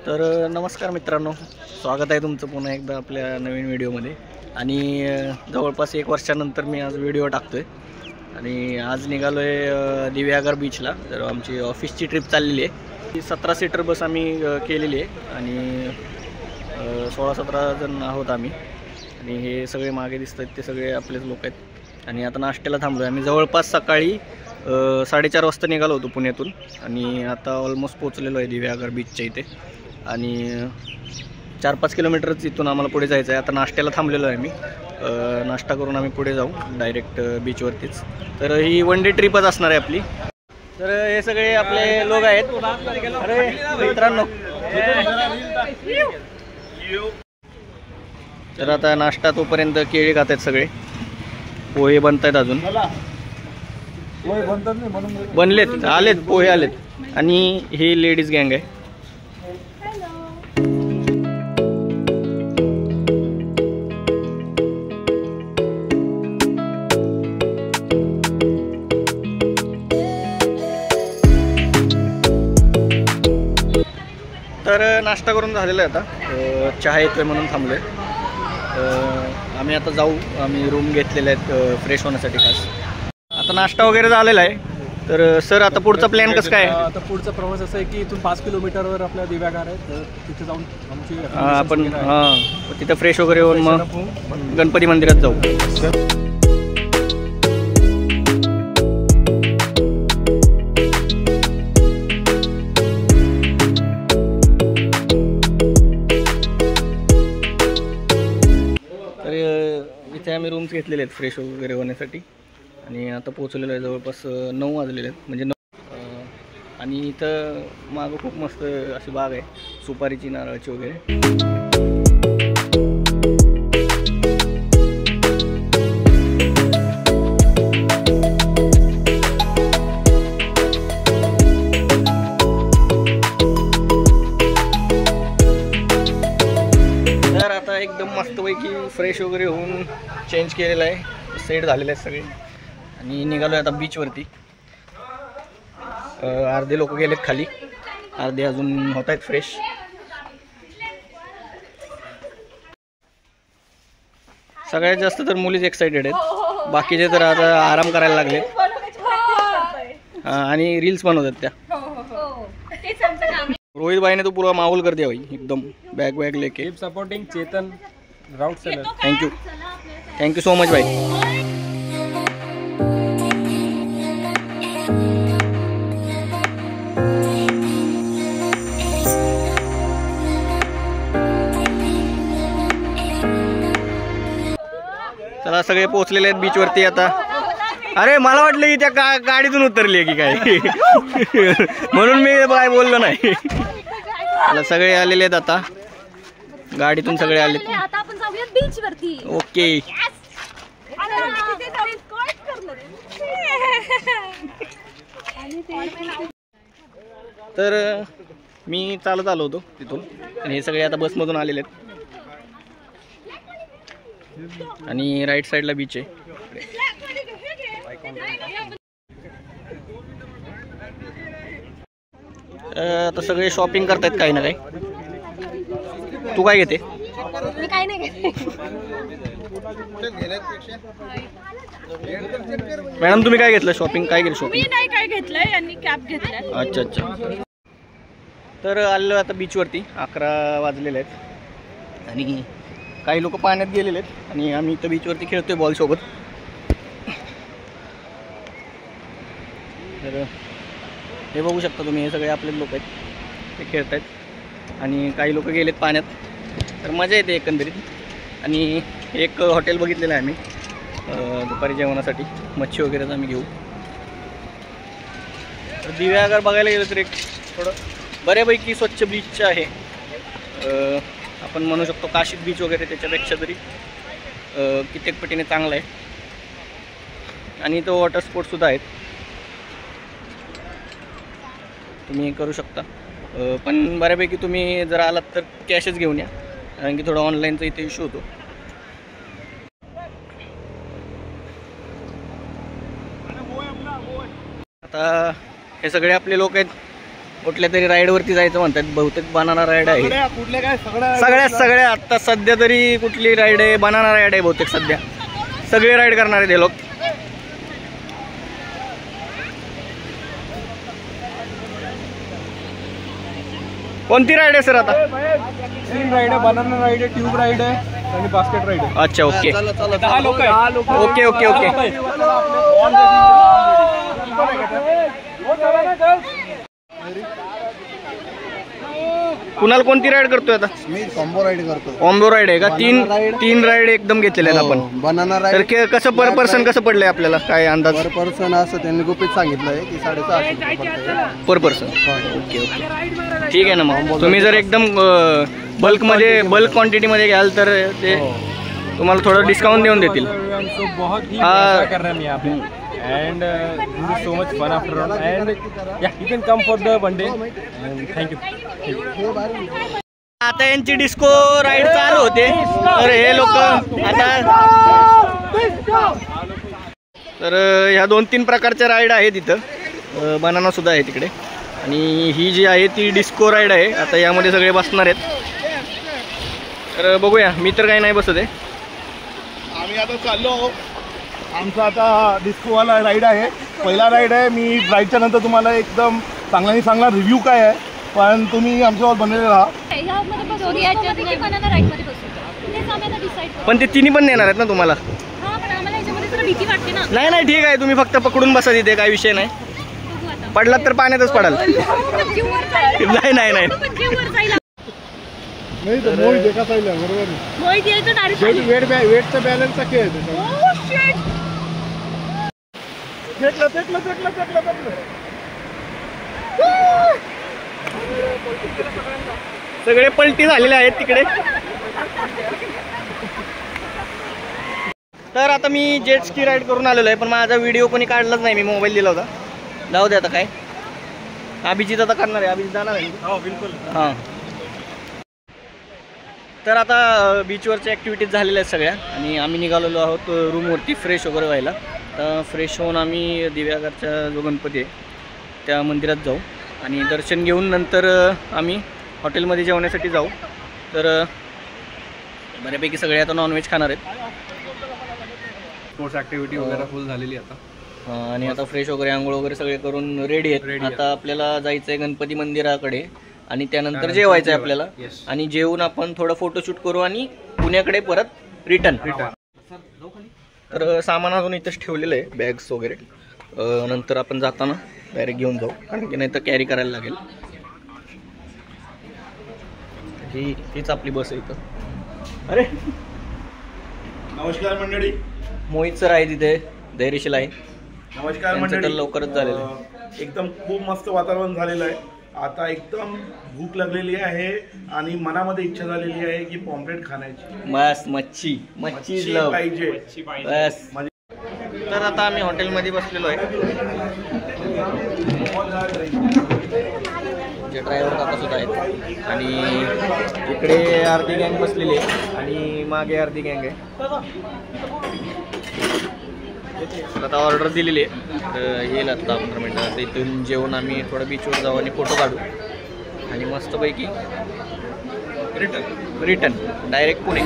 तर नमस्कार मित्रांनो, स्वागत आहे तुमचं पुन्हा एकदा आपल्या नवीन व्हिडिओमध्ये। आणि जवळपास 1 वर्षानंतर मी आज व्हिडिओ टाकतोय आणि आज निघालो आहे दिव्यागर बीचला। तर आमची ऑफिसची ट्रिप चाललेली आहे। 17 सीटर बस आम्ही केलेली आहे आणि 16-17 जण आहोत आम्ही। आणि हे सगळे मागे दिसत आहेत ते सगळे आपलेच लोक आहेत। आणि आता नाश्त्याला थांबलो आहे आम्ही। जवळपास सकाळी 4:30 वाजता निघालो होतो पुण्यातून आणि आता ऑलमोस्ट पोहोचलेलो आहे दिव्यागर बीचच्या इथे। आणि 4-5 किलोमीटरच इथून आम्हाला पुढे जायचं आहे। आता नाश्त्याला थांबलेलो आहे मी। नाश्ता करून आम्ही पुढे जाऊ डायरेक्ट बीचवरतीच। तर ही 1 डे ट्रिपच असणार आहे आपली। तर हे सगळे आपले लोक आहेत। अरे मित्रांनो, तर आता नाश्ता तोपर्यंत केळी खात आहेत सगळे। पोहे बनत आहेत, अजून बनलेत, आलेत पोहे आलेत। आणि हे लेडीज गँग आहे। तर नाश्ता करून झालेला आहे। आता चहा येतोय म्हणून थांबलोय। आम्ही आता जाऊ, आम्ही रूम घेतलेले आहेत फ्रेश होण्यासाठी खास। आता नाश्ता वगैरे झालेला आहे। तर सर आता पुढचा प्लॅन कसं काय? आता पुढचा प्रवास असा आहे की इथून 5 किलोमीटरवर आपल्या दिव्यागार आहे। तर तिथे जाऊन आमची आपण तिथं फ्रेश वगैरे होऊन मग गणपती मंदिरात जाऊ। इथे आम्ही रूम्स घेतलेले आहेत फ्रेश वगैरे होण्यासाठी। आणि आता पोहोचलेलो आहे, जवळपास 9 वाजलेले आहेत, म्हणजे 9। आणि इथं मागं खूप मस्त अशी बाग आहे, सुपारीची, नारळाची वगैरे। तर आता एकदम मस्तपैकी फ्रेश वगैरे होऊन चेंज केलेलं आहे, सेट झालेलं आहे सगळे। आणि निघालो आहे आता बीचवरती। अर्धे लोक गेलेत खाली, अर्धे अजून होत आहेत फ्रेश। सगळ्यात जास्त तर मुलीच एक्साइटेड आहेत, बाकीचे तर आता आराम करायला लागले आणि रील्स बनवतात त्या। रोहित भाई ने तो पूरा माहौल कर दिया भाई, एकदम बैग लेके। Keep supporting Chetan route seller. Thank you so much भाई। चला सगळे पोहोचलेले आहेत बीचवरती आता। अरे मला वाटलं की त्या गाडीतून उतरली की काय म्हणून मी काय बोललो नाही। चला सगळे आलेले आहेत आता, गाडीतून सगळे आले। आता आपण जाऊया बीचवरती। ओके। तर मी चालत आलो होतो तिथून आणि हे सगळे आता बसमधून आलेले आहेत। आणि राईट साईडला बीच आहे। आता सगळे शॉपिंग करतायत काही ना काही। तू काय घेते? मी काय नाही घेते। मॅडम तुम्ही काय घेतलं शॉपिंग? काय केलं शॉपिंग? मी नाही काय घेतलंय, यांनी कॅप घेतलाय। अच्छा। तर आलो आता बीचवरती, 11 वाजलेले आहेत आणि काही लोक पाण्यात गेलेले आहेत आणि आम्ही इथं बीचवरती खेळतोय बॉल सोबत। तर हे बघू शकता तुम्ही, हे सगळे आपले लोक आहेत, ते खेळत आहेत आणि काही लोक गेलेत पाण्यात। तर मजा येते एकंदरीत। आणि एक हॉटेल बघितलेलं आहे आम्ही दुपारी जेवणासाठी, मच्छी वगैरे आम्ही घेऊ। तर दिव्यागर बघायला गेलं तर एक थोडं बऱ्यापैकी स्वच्छ बीच आहे। आपण म्हणू शकतो काशीद बीच वगैरे त्याच्यापेक्षा तरी कित्येक पटीने चांगला आहे। आणि तो वॉटर स्पोर्ट्ससुद्धा आहेत, तुम्ही करू शकता। पण बऱ्यापैकी तुम्ही जर आलात तर कॅशच घेऊन या, कारण की थोडा ऑनलाईनचा इथे इश्यू होतो। आता हे सगळे आपले लोक आहेत कुठल्या तरी राईडवरती जायचं म्हणतात, बहुतेक बनाना राईड आहे. कुठले काय सगळ्या आता सध्या तरी कुठली राईड आहे? बनाना राईड आहे बहुतेक सध्या. सगळे राईड करणार आहेत हे लोक. कोणती राईड आहे सर आता? 3 राईड आहे, बनाना राईड आहे, ट्यूब राईड आहे आणि बास्केट राईड आहे. अच्छा ओके 10 लोक आहे. Okay okay okay. कुणाल कोणती राईड करतोय आता? मी कॉम्बो राईड करतो. कॉम्बो राईड आहे का? तीन राईड एकदम घेतलेले आहेत आपण. बनाना तर राईड कसं पर पर्सन कसं पडलंय आपल्याला, काय अंदाज? पर पर्सन असं त्यांनी गुपित सांगितलंय की 650 रुपये पडतंय. पर पर्सन. ओके ओके ठीक आहे ना. मग तुम्ही जर एकदम बल्क क्वांटिटीमध्ये घ्याल तर ते तुम्हाला थोडं डिस्काउंट देऊन देतील. बहुत ही मजा कर रहे हैं यहाँ पे and this is so much fun after all and yeah you can come for the one day and thank you. आता यांची डिस्को राईड चालू होते तर हे लोक आता तर ह्या 2-3 प्रकारच्या राईड आहेत इथं. बनाना सुद्धा आहे तिकडे आणि ही जी आहे ती डिस्को राईड आहे. आता यामध्ये सगळे बसणार आहेत. तर बघूया, मी तर काही नाही बसत आहे. आम्ही आता चाललो. आमचा आता डिस्कोवाला राईड आहे, पहिला राईड आहे. मी राईडच्या नंतर तुम्हाला एकदम चांगला रिव्ह्यू काय आहे, पण तुम्ही आमच्यावर बनलेले राहा. पण ते तिन्ही पण नेणार आहेत ना तुम्हाला? नाही नाही ठीक आहे, तुम्ही फक्त पकडून बसा तिथे, काय विषय नाही. पडलात तर पाण्यातच पडाल. नाही नाही नाही नाही तर मोहित एका साईडला बरोबर. वेटचा बॅलन्सचा खेळ सगळे पलटी झालेले आहेत तिकडे. तर आता मी जेट स्की राईड करून आलेलो आहे, पण माझा व्हिडिओ कोणी काढलाच नाही. मी मोबाईल दिला होता. जाऊ दे आता काय. अभिजित आता करणार आहे. अभिजित जाणार आहे. हो बिलकुल. हां तर आता बीचवरच्या ॲक्टिव्हिटीज झालेल्या आहेत सगळ्या आणि आम्ही निघालेलो आहोत रूमवरती फ्रेश वगैरे व्हायला. तर फ्रेश होऊन आम्ही दिव्यागरचा जो गणपती आहे त्या मंदिरात जाऊ आणि दर्शन घेऊन नंतर आम्ही हॉटेलमध्ये जेवण्यासाठी जाऊ. तर बऱ्यापैकी सगळे आता नॉनव्हेज खाणार आहेत. स्पोर्ट्स ॲक्टिव्हिटी वगैरे फुल झालेली आता. आणि आता फ्रेश वगैरे आंघोळ वगैरे सगळे करून रेडी आहेत. आता आपल्याला जायचं आहे गणपती मंदिराकडे आणि त्यानंतर जेवायचं आहे आपल्याला. आणि जेवून आपण थोडं फोटोशूट करू आणि पुण्याकडे परत रिटर्न. तर सामान अजून इथंच ठेवलेलं आहे, बॅग्स वगैरे. नंतर आपण जाताना डायरेक्ट घेऊन जाऊ, कारण की नाही तर कॅरी करायला लागेल. हीच आपली बस आहे इथं. अरे नमस्कार मंडळी. मोहित सर आहे तिथे, धैर्यशील आहे. नमस्कार तर मंडळी. लवकरच झालेलं आहे. एकदम खूप मस्त वातावरण झालेलं आहे. आता एकदम भूक लागलेली आहे आणि मनामध्ये इच्छा झालेली आहे की पॉम्प्लेट खाण्याची. बस मच्छी लव पाहिजे बस. तर आता आम्ही हॉटेलमध्ये बसलेलो आहे. जे ड्रायव्हर काका सुद्धा आहेत आणि इकडे अर्धी गँग बसलेली आहे आणि मागे अर्धी गँग आहे. आता ऑर्डर दिलेली आहे, तर येईल आता 15 मिनटात. इथून जेवून आम्ही थोडं बीचवर जाऊ आणि फोटो काढू आणि मस्तपैकी रिटर्न डायरेक्ट पुणे.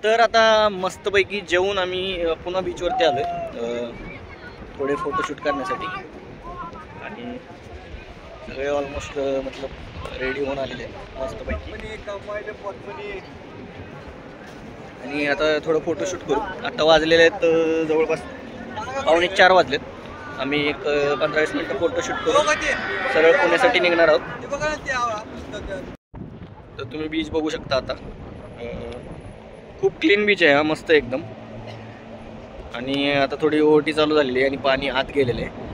तर आता मस्तपैकी जेवून आम्ही पुन्हा बीचवरती आलो आहे थोडे फोटोशूट करण्यासाठी आणि सगळे ऑलमोस्ट मतलब रेडी होऊन आलेले आहेत मस्तपैकी. आणि आता थोडं फोटोशूट करू. आता वाजलेले आहेत जवळपास 3:45 वाजलेत. आम्ही एक 15-20 मिनटं फोटोशूट करू, सरळ पुण्यासाठी निघणार आहोत. तर तुम्ही बीच बघू शकता. आता खूप क्लीन बीच आहे हा, मस्त एकदम. आणि आता थोडी ओटी चालू झालेली आहे आणि पाणी आत गेलेलं आहे.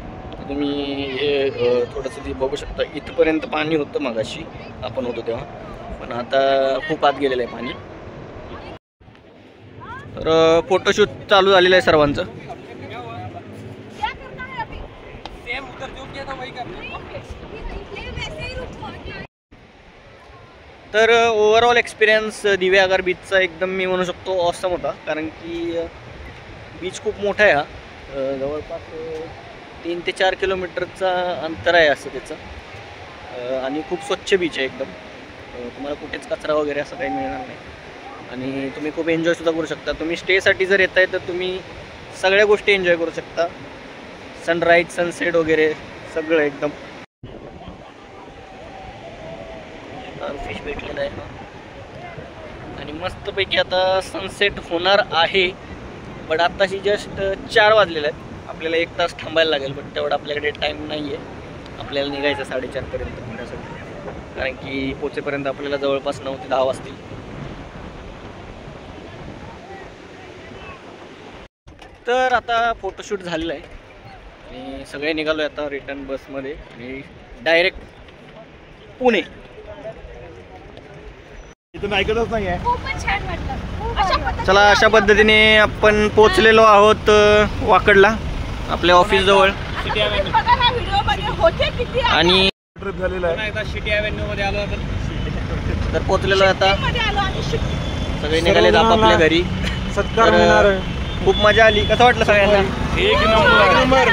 तुम्ही हे थोडंसं बघू शकता. इथपर्यंत पाणी होतं मगाशी आपण होतो तेव्हा, पण आता खूप आत गेलेलं आहे पाणी. तर फोटोशूट चालू झालेलं आहे सर्वांचं. तर ओव्हरऑल एक्सपिरियन्स दिव्यागर बीचचा एकदम मी म्हणू शकतो ऑसम होता, कारण की बीच खूप मोठा आहे हा. जवळपास 3 ते 4 किलोमीटरचा अंतर आहे असं त्याचं. आणि खूप स्वच्छ बीच आहे एकदम. तुम्हाला कुठेच कचरा वगैरे असं काही मिळणार नाही आणि तुम्ही खूप एन्जॉयसुद्धा करू शकता. तुम्ही स्टेसाठी जर येत आहे तर तुम्ही सगळ्या गोष्टी एन्जॉय करू शकता. सनराईज, सनसेट वगैरे सगळं एकदम. फिश भेटलेला आहे आणि मस्तपैकी आता सनसेट होणार आहे. बट आत्ताशी जस्ट 4 वाजलेले आहेत. आपल्याला 1 तास थांबायला लागेल, बट तेवढा आपल्याकडे टाईम नाही आहे. आपल्याला निघायचं 4:30पर्यंत पुण्यासाठी, कारण की पोचेपर्यंत आपल्याला जवळपास 9 ते 10 वाजतील. तर आता फोटोशूट झालेलं आहे आणि सगळे निघालो आहे आता रिटर्न बसमध्ये आणि डायरेक्ट पुणे. इथून ऐकतच नाही आहे. खूपच छान वाटलं. चला, अशा पद्धतीने आपण पोचलेलो आहोत वाकडला, आपल्या ऑफिस जवळ. आणि ट्रिप झालेला आहे. सिटी ॲव्हेन्यू मध्ये आलो तर पोचलेलो आहे आता. सगळे निघालेत आपापल्या घरी. तर खूप मजा आली. कसं वाटलं सगळ्यांना? एक नंबर.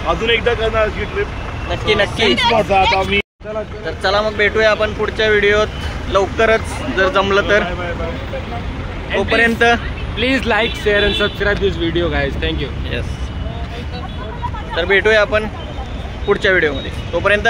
अजून एकदा करणार ही ट्रिप. नक्की नक्की. आता मी तर चला मग भेटूया आपण पुढच्या व्हिडिओत लवकरच, जर जमलं तर. तोपर्यंत please like, share and subscribe this video guys. Thank you. Yes. तर भेटूया आपण पुढच्या व्हिडिओमध्ये. तोपर्यंत